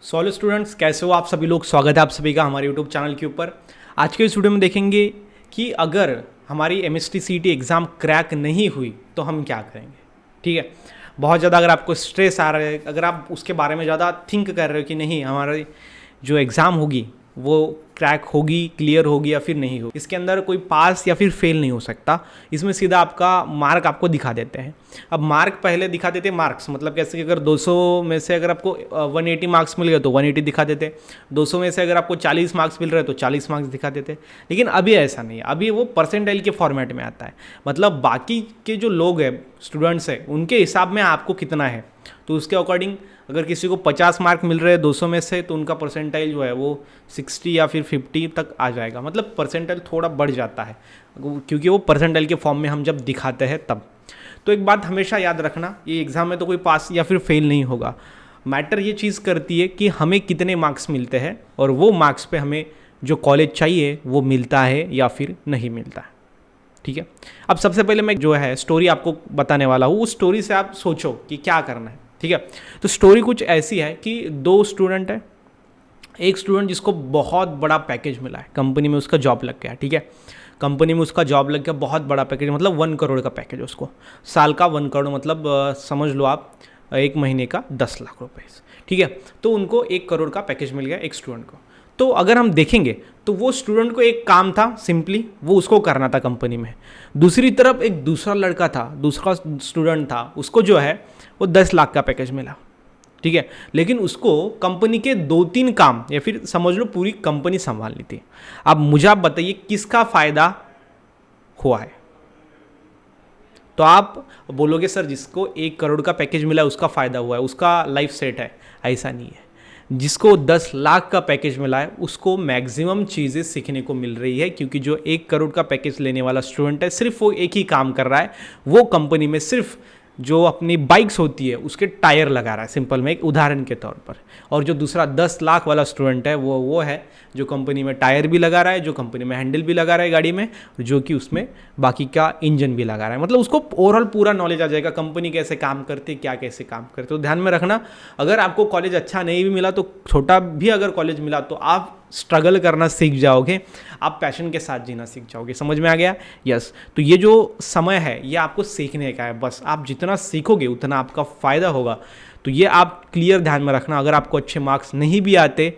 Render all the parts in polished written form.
Solid students, कैसे हो आप सभी लोग। स्वागत है आप सभी का हमारे यूट्यूब चैनल के ऊपर। आज के इस वीडियो में देखेंगे कि अगर हमारी MST CET एग्ज़ाम क्रैक नहीं हुई तो हम क्या करेंगे। ठीक है, बहुत ज़्यादा अगर आपको स्ट्रेस आ रहा है, अगर आप उसके बारे में ज़्यादा थिंक कर रहे हो कि नहीं हमारी जो एग्ज़ाम होगी वो क्रैक होगी, क्लियर होगी या फिर नहीं होगी, इसके अंदर कोई पास या फिर फेल नहीं हो सकता। इसमें सीधा आपका मार्क आपको दिखा देते हैं। अब मार्क पहले दिखा देते मार्क्स, मतलब कैसे कि अगर 200 में से अगर आपको 180 मार्क्स मिल गए तो 180 दिखा देते, 200 में से अगर आपको 40 मार्क्स मिल रहे तो 40 मार्क्स दिखा देते। लेकिन अभी ऐसा नहीं है, अभी वो परसेंटाइल के फॉर्मेट में आता है। मतलब बाकी के जो लोग हैं, स्टूडेंट्स हैं, उनके हिसाब में आपको कितना है, तो उसके अकॉर्डिंग अगर किसी को 50 मार्क मिल रहे हैं 200 में से तो उनका परसेंटाइल जो है वो 60 या फिर 50 तक आ जाएगा। मतलब परसेंटाइल थोड़ा बढ़ जाता है क्योंकि वो परसेंटाइल के फॉर्म में हम जब दिखाते हैं तब। तो एक बात हमेशा याद रखना, ये एग्ज़ाम में तो कोई पास या फिर फेल नहीं होगा। मैटर ये चीज़ करती है कि हमें कितने मार्क्स मिलते हैं और वो मार्क्स पे हमें जो कॉलेज चाहिए वो मिलता है या फिर नहीं मिलता है। ठीक है, अब सबसे पहले मैं जो है स्टोरी आपको बताने वाला हूँ, उस स्टोरी से आप सोचो कि क्या करना है। ठीक है, तो स्टोरी कुछ ऐसी है कि दो स्टूडेंट है। एक स्टूडेंट जिसको बहुत बड़ा पैकेज मिला है, कंपनी में उसका जॉब लग गया। ठीक है, कंपनी में उसका जॉब लग गया, बहुत बड़ा पैकेज, मतलब 1 करोड़ का पैकेज उसको, साल का 1 करोड़, मतलब समझ लो आप एक महीने का 10 लाख रुपए। ठीक है, तो उनको 1 करोड़ का पैकेज मिल गया एक स्टूडेंट को। तो अगर हम देखेंगे तो वो स्टूडेंट को एक काम था, सिंपली वो उसको करना था कंपनी में। दूसरी तरफ एक दूसरा लड़का था, दूसरा स्टूडेंट था, उसको जो है वो 10 लाख का पैकेज मिला। ठीक है, लेकिन उसको कंपनी के 2-3 काम या फिर समझ लो पूरी कंपनी संभालनी थी। अब मुझे आप बताइए किसका फायदा हुआ है। तो आप बोलोगे सर जिसको 1 करोड़ का पैकेज मिला है उसका फायदा हुआ है, उसका लाइफ सेट है। ऐसा नहीं है, जिसको 10 लाख का पैकेज मिला है उसको मैक्सिमम चीज़ें सीखने को मिल रही है, क्योंकि जो 1 करोड़ का पैकेज लेने वाला स्टूडेंट है सिर्फ वो एक ही काम कर रहा है, वो कंपनी में सिर्फ जो अपनी बाइक्स होती है उसके टायर लगा रहा है, सिंपल में एक उदाहरण के तौर पर। और जो दूसरा 10 लाख वाला स्टूडेंट है वो है जो कंपनी में टायर भी लगा रहा है, जो कंपनी में हैंडल भी लगा रहा है गाड़ी में, जो कि उसमें बाकी का इंजन भी लगा रहा है। मतलब उसको ओवरऑल पूरा नॉलेज आ जाएगा कंपनी कैसे काम करती है, क्या कैसे काम करते। तो ध्यान में रखना, अगर आपको कॉलेज अच्छा नहीं भी मिला तो छोटा भी अगर कॉलेज मिला तो आप स्ट्रगल करना सीख जाओगे, आप पैशन के साथ जीना सीख जाओगे। समझ में आ गया? यस। तो ये जो समय है ये आपको सीखने का है, बस आप जितना सीखोगे उतना आपका फ़ायदा होगा। तो ये आप क्लियर ध्यान में रखना। अगर आपको अच्छे मार्क्स नहीं भी आते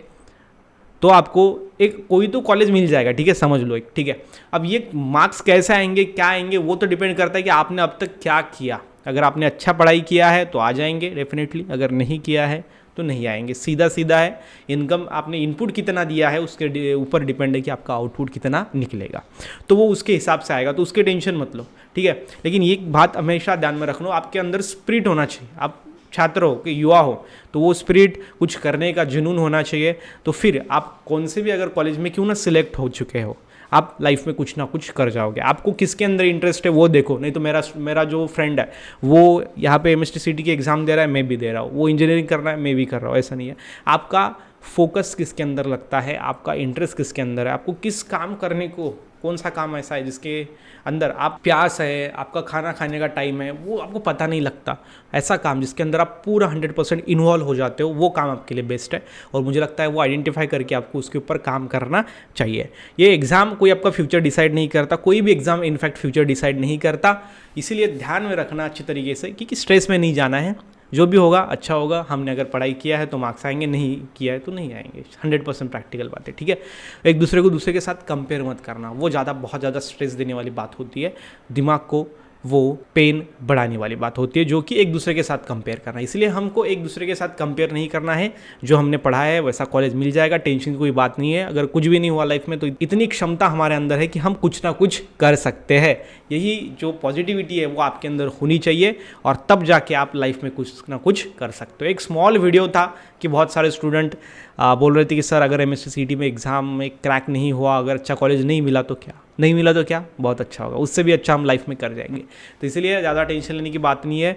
तो आपको एक कोई तो कॉलेज मिल जाएगा। ठीक है, समझ लो एक। ठीक है, अब ये मार्क्स कैसे आएंगे, क्या आएंगे, वो तो डिपेंड करता है कि आपने अब तक क्या किया। अगर आपने अच्छा पढ़ाई किया है तो आ जाएंगे डेफिनेटली, अगर नहीं किया है तो नहीं आएंगे। सीधा सीधा है, इनकम आपने इनपुट कितना दिया है उसके ऊपर डिपेंड है कि आपका आउटपुट कितना निकलेगा, तो वो उसके हिसाब से आएगा, तो उसके टेंशन मत लो। ठीक है, लेकिन ये बात हमेशा ध्यान में रखना, आपके अंदर स्पिरिट होना चाहिए। आप छात्र हो कि युवा हो तो वो स्पिरिट, कुछ करने का जुनून होना चाहिए। तो फिर आप कौन से भी अगर कॉलेज में क्यों ना सिलेक्ट हो चुके हो, आप लाइफ में कुछ ना कुछ कर जाओगे। आपको किसके अंदर इंटरेस्ट है वो देखो, नहीं तो मेरा जो फ्रेंड है वो यहाँ पे MST CET की एग्ज़ाम दे रहा है, मैं भी दे रहा हूँ, वो इंजीनियरिंग कर रहा है, मैं भी कर रहा हूँ, ऐसा नहीं है। आपका फोकस किसके अंदर लगता है, आपका इंटरेस्ट किसके अंदर है, आपको किस काम करने को, कौन सा काम ऐसा है जिसके अंदर आप प्यास है, आपका खाना खाने का टाइम है, वो आपको पता नहीं लगता, ऐसा काम जिसके अंदर आप पूरा 100% इन्वॉल्व हो जाते हो, वो काम आपके लिए बेस्ट है। और मुझे लगता है वो आइडेंटिफाई करके आपको उसके ऊपर काम करना चाहिए। ये एग्ज़ाम कोई आपका फ्यूचर डिसाइड नहीं करता, कोई भी एग्ज़ाम इनफैक्ट फ्यूचर डिसाइड नहीं करता। इसीलिए ध्यान में रखना अच्छी तरीके से, क्योंकि स्ट्रेस में नहीं जाना है। जो भी होगा अच्छा होगा। हमने अगर पढ़ाई किया है तो मार्क्स आएंगे, नहीं किया है तो नहीं आएंगे। 100% प्रैक्टिकल बात है। ठीक है, एक दूसरे को दूसरे के साथ कंपेयर मत करना, वो बहुत ज़्यादा स्ट्रेस देने वाली बात होती है, दिमाग को वो पेन बढ़ाने वाली बात होती है, जो कि एक दूसरे के साथ कंपेयर करना। इसलिए हमको एक दूसरे के साथ कंपेयर नहीं करना है। जो हमने पढ़ा है वैसा कॉलेज मिल जाएगा, टेंशन की कोई बात नहीं है। अगर कुछ भी नहीं हुआ लाइफ में तो इतनी क्षमता हमारे अंदर है कि हम कुछ ना कुछ कर सकते हैं। यही जो पॉजिटिविटी है वो आपके अंदर होनी चाहिए, और तब जाके आप लाइफ में कुछ ना कुछ कर सकते हो। एक स्मॉल वीडियो था कि बहुत सारे स्टूडेंट बोल रहे थे कि सर अगर MST CET में एग्ज़ाम में क्रैक नहीं हुआ, अगर अच्छा कॉलेज नहीं मिला तो क्या, नहीं मिला तो क्या, बहुत अच्छा होगा, उससे भी अच्छा हम लाइफ में कर जाएंगे। तो इसलिए ज़्यादा टेंशन लेने की बात नहीं है,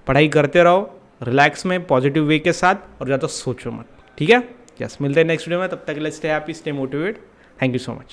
पढ़ाई करते रहो रिलैक्स में, पॉजिटिव वे के साथ, और ज़्यादा सोचो मत। ठीक है, यस, मिलते हैं नेक्स्ट वीडियो में, तब तक के लिए stay happy, stay motivate. Thank you so much.